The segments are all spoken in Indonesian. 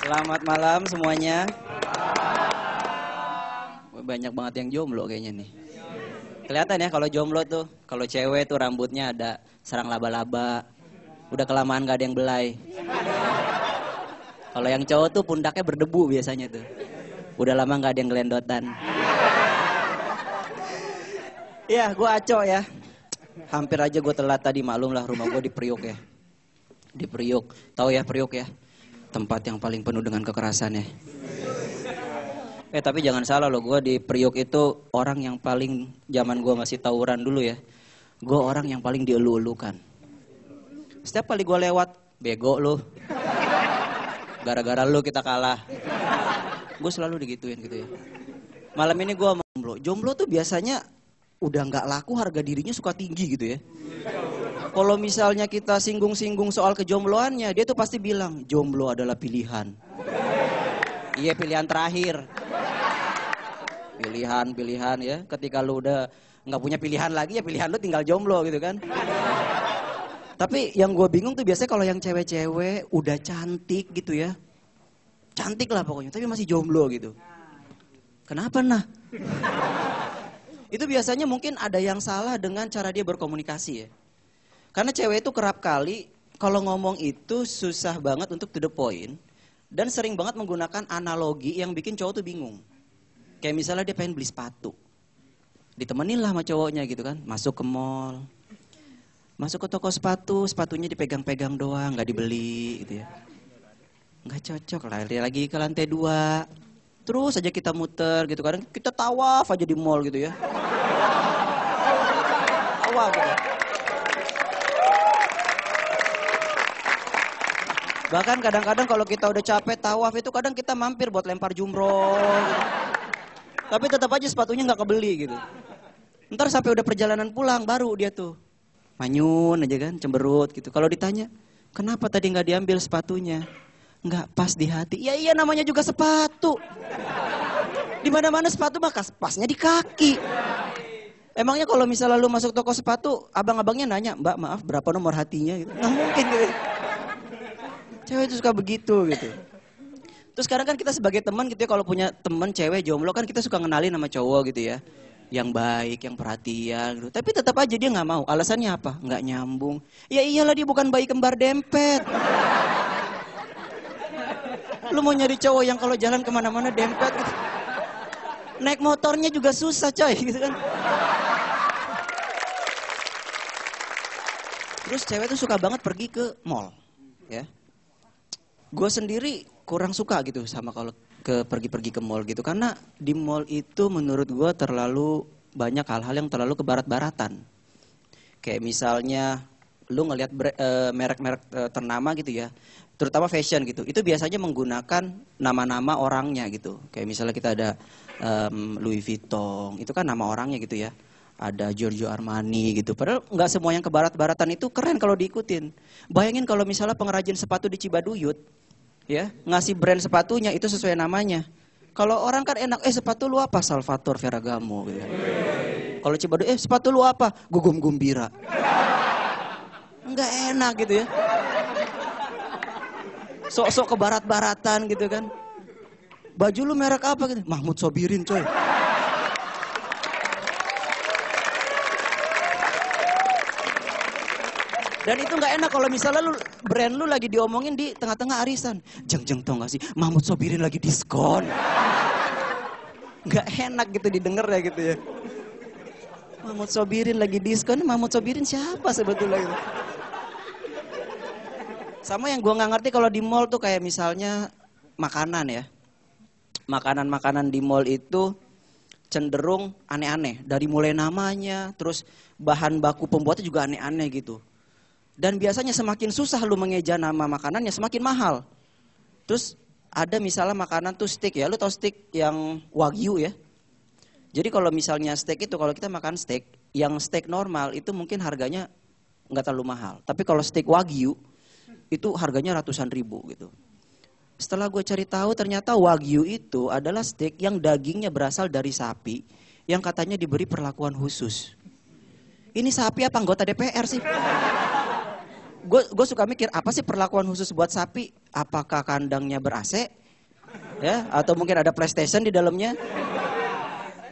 Selamat malam semuanya. Banyak banget yang jomblo kayaknya nih. Kelihatan ya kalau jomblo tuh, kalau cewek tuh rambutnya ada sarang laba-laba. Udah kelamaan gak ada yang belai. Kalau yang cowok tuh pundaknya berdebu biasanya tuh. Udah lama gak ada yang gelendotan. Ya, gue aco ya. Hampir aja gue telat tadi, maklum lah rumah gue di Priuk ya. Di Priuk, tahu ya Priuk ya? Tempat yang paling penuh dengan kekerasan ya. Tapi jangan salah loh, gue di Priuk itu orang yang paling, zaman gue masih tawuran dulu ya. Gue orang yang paling dielu-elukan. Setiap kali gue lewat, bego lu. Gara-gara lu kita kalah. Gue selalu digituin gitu ya. Malam ini gue mau jomblo. Jomblo tuh biasanya udah gak laku, harga dirinya suka tinggi gitu ya. Kalau misalnya kita singgung-singgung soal kejombloannya, dia tuh pasti bilang, jomblo adalah pilihan. Iya, pilihan terakhir. Pilihan ya. Ketika lu udah gak punya pilihan lagi, ya pilihan lu tinggal jomblo gitu kan. Tapi yang gue bingung tuh biasanya kalau yang cewek-cewek udah cantik gitu ya. Cantik lah pokoknya, tapi masih jomblo gitu. Kenapa nah? Itu biasanya mungkin ada yang salah dengan cara dia berkomunikasi ya. Karena cewek itu kerap kali kalau ngomong itu susah banget untuk to the point. Dan sering banget menggunakan analogi yang bikin cowok tuh bingung. Kayak misalnya dia pengen beli sepatu. Ditemenin lah sama cowoknya gitu kan. Masuk ke mall. Masuk ke toko sepatu, sepatunya dipegang-pegang doang, gak dibeli gitu ya. Gak cocok, lagi ke lantai 2. Terus aja kita muter gitu. Kadang kita tawaf aja di mall gitu ya. Tawaf gitu. Bahkan kadang-kadang kalau kita udah capek tawaf itu kadang kita mampir buat lempar jumroh gitu. Tapi tetap aja sepatunya gak kebeli gitu. Ntar sampai udah perjalanan pulang baru dia tuh manyun aja kan, cemberut gitu. Kalau ditanya, kenapa tadi gak diambil sepatunya? Gak pas di hati. Ya iya namanya juga sepatu. Di mana-mana sepatu mah pasnya di kaki. Emangnya kalau misalnya lu masuk toko sepatu, abang-abangnya nanya, Mbak maaf berapa nomor hatinya gitu. Nggak mungkin gitu. Cewek itu suka begitu gitu. Terus sekarang kan kita sebagai teman gitu ya, kalau punya teman cewek jomblo kan kita suka ngenalin sama cowok gitu ya. Yang baik, yang perhatian gitu. Tapi tetap aja dia nggak mau. Alasannya apa? Nggak nyambung. Ya iyalah dia bukan bayi kembar dempet. Lu mau nyari cowok yang kalau jalan kemana-mana dempet gitu. Naik motornya juga susah coy gitu kan. Terus cewek tuh suka banget pergi ke mall. Ya. Gue sendiri kurang suka gitu sama kalau pergi-pergi ke mall gitu. Karena di mall itu menurut gue terlalu banyak hal-hal yang terlalu kebarat-baratan. Kayak misalnya lu ngelihat merek-merek ternama gitu ya. Terutama fashion gitu. Itu biasanya menggunakan nama-nama orangnya gitu. Kayak misalnya kita ada Louis Vuitton. Itu kan nama orangnya gitu ya. Ada Giorgio Armani gitu. Padahal nggak semua yang kebarat-baratan itu keren kalau diikutin. Bayangin kalau misalnya pengrajin sepatu di Cibaduyut. Ya, ngasih brand sepatunya itu sesuai namanya. Kalau orang kan enak, sepatu lu apa? Salvatore Ferragamo gitu. Kalau Cibaduyut, sepatu lu apa? Gugum Gumbira. Enggak enak gitu ya. Sok-sok kebarat-baratan gitu kan. Baju lu merek apa gitu? Mahmud Sobirin coy. Dan itu nggak enak kalau misalnya lu brand lu lagi diomongin di tengah-tengah arisan. Jeng tau gak sih, Mahmud Sobirin lagi diskon. Nggak enak gitu didengar ya gitu ya. Mahmud Sobirin lagi diskon, Mahmud Sobirin siapa sebetulnya gitu. Sama yang gue nggak ngerti kalau di mall tuh kayak misalnya makanan ya. Makanan-makanan di mall itu cenderung aneh-aneh. Dari mulai namanya, terus bahan baku pembuatnya juga aneh-aneh gitu. Dan biasanya semakin susah lu mengeja nama makanannya semakin mahal. Terus ada misalnya makanan tuh steak ya. Lu tau steak yang wagyu ya. Jadi kalau misalnya steak itu kalau kita makan steak. Yang steak normal itu mungkin harganya gak terlalu mahal. Tapi kalau steak wagyu itu harganya ratusan ribu gitu. Setelah gue cari tahu ternyata wagyu itu adalah steak yang dagingnya berasal dari sapi. Yang katanya diberi perlakuan khusus. Ini sapi apa anggota DPR sih? gue suka mikir apa sih perlakuan khusus buat sapi? Apakah kandangnya ber-AC? Ya, atau mungkin ada PlayStation di dalamnya?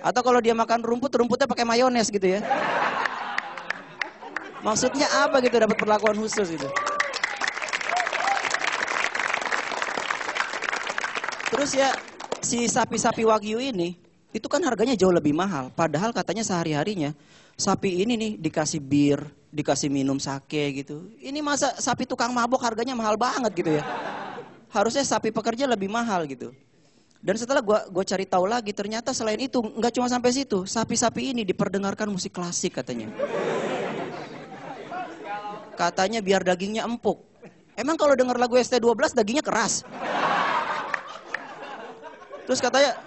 Atau kalau dia makan rumput, rumputnya pakai mayones gitu ya? Maksudnya apa gitu dapat perlakuan khusus gitu? Terus ya si sapi-sapi wagyu ini itu kan harganya jauh lebih mahal. Padahal katanya sehari-harinya sapi ini nih dikasih bir, dikasih minum sake gitu. Ini masa sapi tukang mabok harganya mahal banget gitu ya. Harusnya sapi pekerja lebih mahal gitu. Dan setelah gua cari tahu lagi ternyata selain itu nggak cuma sampai situ. Sapi-sapi ini diperdengarkan musik klasik katanya. Katanya biar dagingnya empuk. Emang kalau dengar lagu ST12 dagingnya keras? Terus katanya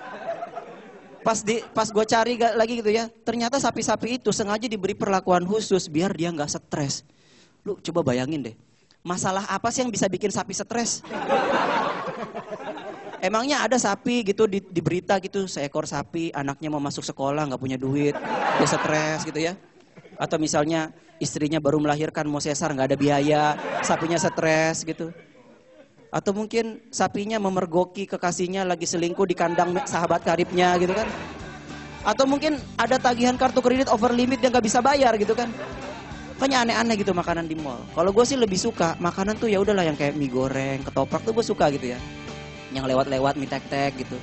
pas gue cari lagi gitu ya, ternyata sapi-sapi itu sengaja diberi perlakuan khusus biar dia nggak stres. Lu coba bayangin deh, masalah apa sih yang bisa bikin sapi stres? Emangnya ada sapi gitu di berita gitu, seekor sapi anaknya mau masuk sekolah nggak punya duit, dia stres gitu ya? Atau misalnya istrinya baru melahirkan mau sesar nggak ada biaya, sapinya stres gitu. Atau mungkin sapinya memergoki kekasihnya lagi selingkuh di kandang sahabat karibnya gitu kan. Atau mungkin ada tagihan kartu kredit over limit yang gak bisa bayar gitu kan. Kayaknya aneh-aneh gitu makanan di mall. Kalau gue sih lebih suka makanan tuh ya udahlah yang kayak mie goreng, ketoprak tuh gue suka gitu ya. Yang lewat-lewat mie tek-tek gitu.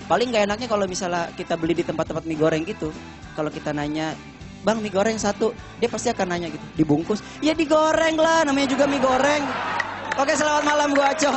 Paling gak enaknya kalau misalnya kita beli di tempat-tempat mie goreng gitu. Kalau kita nanya, "Bang, mie goreng satu," dia pasti akan nanya gitu, "Dibungkus?" Ya digoreng lah, namanya juga mie goreng. Oke, selamat malam, gue Aco.